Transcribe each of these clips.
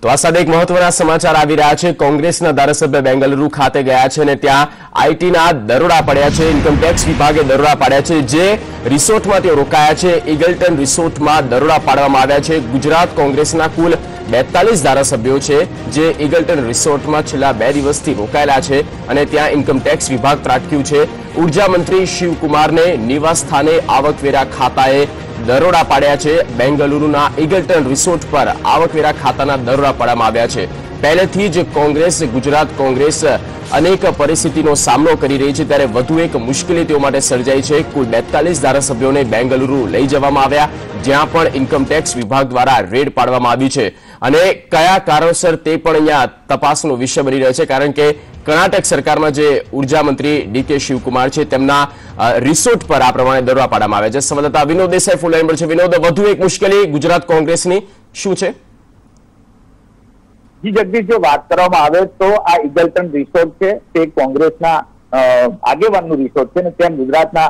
તો આ સાથે એક મહત્વના સમાચાર આવી રહ્યા છે। કોંગ્રેસના ધારાસભ્ય બેંગલુરુ ખાતે ગયા છે અને ત્યાં આઈટીના દરોડા પડ્યા છે। ઇન્કમટેક્સ વિભાગે દરોડા પાડ્યા છે। જે રિસોર્ટમાં તેઓ રોકાયા છે ઈગલ્ટન રિસોર્ટમાં દરોડા પાડવામાં આવ્યા છે। ગુજરાત કોંગ્રેસના કુલ 42 ધારાસભ્યો છે જે ઈગલ્ટન રિસોર્ટમાં છેલ્લા 2 દિવસથી રોકાયેલા છે અને ત્યાં ઇન્કમટેક્સ વિભાગ ત્રાટક્યું છે। ઉર્જા મંત્રી શિવકુમારને નિવાસ સ્થાને આવકવેરા ખાતાએ દરોડા પાડ્યા છે। બેંગલુરુના ઈગલ્ટન રિસોર્ટ પર આવકવેરા ખાતાના દરોડા પાડવામાં આવ્યા છે। પહેલેથી જ કોંગ્રેસ ગુજરાત કોંગ્રેસ અનેક પરિસ્થિતિનો સામનો કરી રહી છે ત્યારે વધુ એક મુશ્કેલી તેઓ માટે સર્જાઈ છે। કુલ 42 ધારાસભ્યોને બેંગલુરુ લઈ જવામાં આવ્યા જ્યાં પણ ઇન્કમટેક્સ વિભાગ દ્વારા રેડ પાડવામાં આવી છે અને કયા કારણસર તે પણ અહીંયા તપાસનો વિષય બની રહ્યો છે કારણ કે કર્ણાટક સરકારમાં જે ઉર્જા મંત્રી ડીકે શિવકુમાર છે તેમના રિસોર્ટ પર આ પ્રમાણે દરોડા પાડવામાં આવ્યા છે। સંવાદદાતા વિનોદ દેસાઈ ફૂલ લાઈન પર છે। વિનોદ, વધુ એક મુશ્કેલી ગુજરાત કોંગ્રેસની શું છે? જી જગદીશ, જો વાત કરવામાં આવે તો આ ઈગલ્ટન રિસોર્ટ છે તે કોંગ્રેસના આગેવાનનું રિસોર્ટ છે ને ત્યાં ગુજરાતના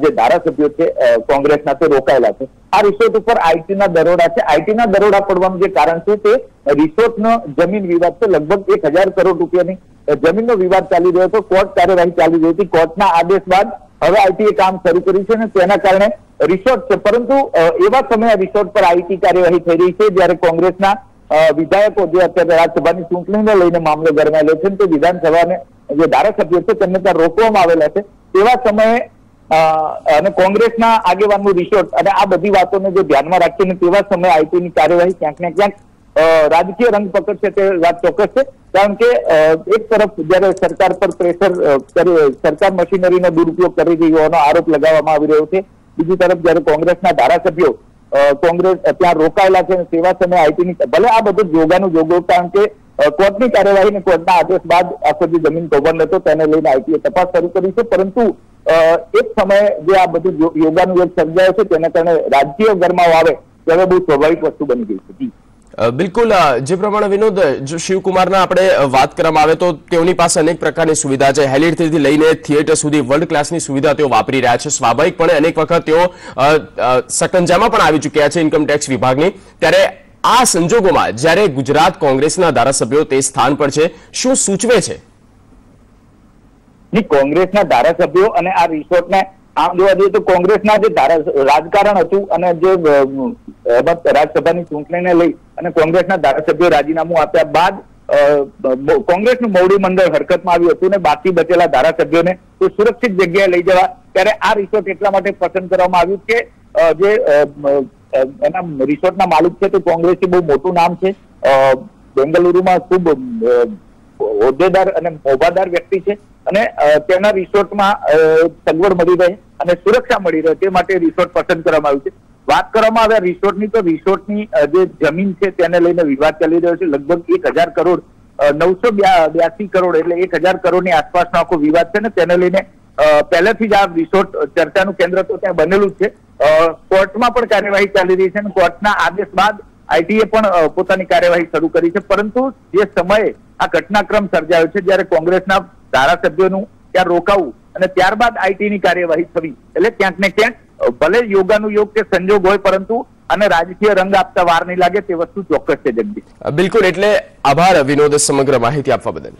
જે ધારાસભ્યો છે કોંગ્રેસના તે રોકાયેલા છે। આ રિસોર્ટ ઉપર આઈટીના દરોડા છે। આઈટીના દરોડા પડવાનું જે કારણ છે તે રિસોર્ટનો જમીન વિવાદ છે। લગભગ 1000 કરોડ રૂપિયાની જમીનનો વિવાદ ચાલી રહ્યો હતો। કોર્ટ કાર્યવાહી ચાલી રહી હતી। કોર્ટના આદેશ બાદ હવે આઈટીએ કામ શરૂ કર્યું છે અને તેના કારણે રિસોર્ટ છે પરંતુ એવા સમયે રિસોર્ટ પર આઈટી કાર્યવાહી થઈ રહી છે જ્યારે કોંગ્રેસના વિધાયકો જે અત્યારે રાજ્યસભાની ચૂંટણીને લઈને મામલો ગરમાયેલો છે તે વિધાનસભાને જે ધારાસભ્યો છે તેમને ત્યાં રોકવામાં આવેલા છે તેવા સમયે અને કોંગ્રેસના આગેવાનનું રિસોર્ટ અને આ બધી વાતોને જે ધ્યાનમાં રાખીને તેવા સમયે આઈટીની કાર્યવાહી ક્યાંક ને ક્યાંક રાજકીય રંગ પકડશે તે વાત ચોક્કસ છે કારણ કે એક તરફ જયારે સરકાર પર પ્રેશર સરકાર મશીનરીનો દુરુપયોગ કરી રહી હોવાનો આરોપ લગાવવામાં આવી રહ્યો છે, બીજી તરફ જયારે કોંગ્રેસના ધારાસભ્યો કોંગ્રેસ ત્યાં રોકાયેલા છે તેવા સમયે આઈટીની ભલે આ બધું જોગાનું જોગો કારણ કે કોર્ટની કાર્યવાહી અને કોર્ટના આદેશ બાદ આખો જે જમીન કૌભાંડ હતો તેને લઈને આઈટીએ તપાસ શરૂ કરી છે પરંતુ એક સમયે જે આ બધું યોગાનું યોગ સર્જાયો છે તેના કારણે રાજકીય ગરમાવો આવે ત્યારે બહુ સ્વાભાવિક વસ્તુ બની ગઈ છે। બિલકુલ, જે પ્રમાણે વિનોદ જો શિવકુમારના આપણે વાત કરવામાં આવે તો તેઓની પાસે અનેક પ્રકારની સુવિધા છે। હેલિડથી લઈને થિયેટર સુધી વર્લ્ડ ક્લાસની સુવિધા તેઓ વાપરી રહ્યા છે। સ્વાભાવિકપણે અનેક વખત તેઓ સકંજામાં પણ આવી ચૂક્યા છે ઇન્કમટેક્સ વિભાગની। ત્યારે આ સંજોગોમાં જ્યારે ગુજરાત કોંગ્રેસના ધારાસભ્યો તે સ્થાન પર છે શું સૂચવે છે? કોંગ્રેસના ધારાસભ્યો અને આ રિસોર્ટને આમ જોવા જઈએ તો કોંગ્રેસના જે રાજકારણ હતું અને જે રાજ્યસભાની ચૂંટણીને લઈ અને કોંગ્રેસના ધારાસભ્યો રાજીનામું આપ્યા બાદ કોંગ્રેસનું મોવડી મંડળ હરકતમાં આવ્યું હતું ને બાકી બચેલા ધારાસભ્યોને કોઈ સુરક્ષિત જગ્યાએ લઈ જવા ત્યારે આ રિસોર્ટ એટલા માટે પસંદ કરવામાં આવ્યું કે જે એના રિસોર્ટના માલિક છે તે કોંગ્રેસથી બહુ મોટું નામ છે, બેંગલુરુમાં ખૂબ હોદ્દેદાર અને મોભાદાર વ્યક્તિ છે અને તેના રિસોર્ટમાં સગવડ મળી રહે અને સુરક્ષા મળી રહે તે માટે રિસોર્ટ પસંદ કરવામાં આવ્યું છે। વાત કરવામાં આવે રિસોર્ટની તો રિસોર્ટની જે જમીન છે તેને લઈને વિવાદ ચાલી રહ્યો છે। લગભગ 1000 કરોડ 982 કરોડ એટલે 1000 કરોડની આસપાસનો આખો વિવાદ છે ને તેને લઈને પહેલેથી જ આ રિસોર્ટ ચર્ચાનું કેન્દ્ર તો ત્યાં બનેલું જ છે। કોર્ટમાં પણ કાર્યવાહી ચાલી રહી છે અને કોર્ટના આદેશ બાદ આઈટીએ પણ પોતાની કાર્યવાહી શરૂ કરી છે પરંતુ જે સમયે આ ઘટનાક્રમ સર્જાયો છે જ્યારે કોંગ્રેસના ધારાસભ્યોનું ત્યાં રોકાવું અને ત્યારબાદ આઈટીની કાર્યવાહી થવી એટલે ક્યાંક ને ક્યાંક ભલે યોગાનું યોગ કે સંજોગ હોય પરંતુ અને રાજકીય રંગ આપતા વાર નહીં લાગે તે વસ્તુ ચોક્કસ છે જગદીશ। બિલકુલ, એટલે આભાર વિનોદ સમગ્ર માહિતી આપવા બદલ।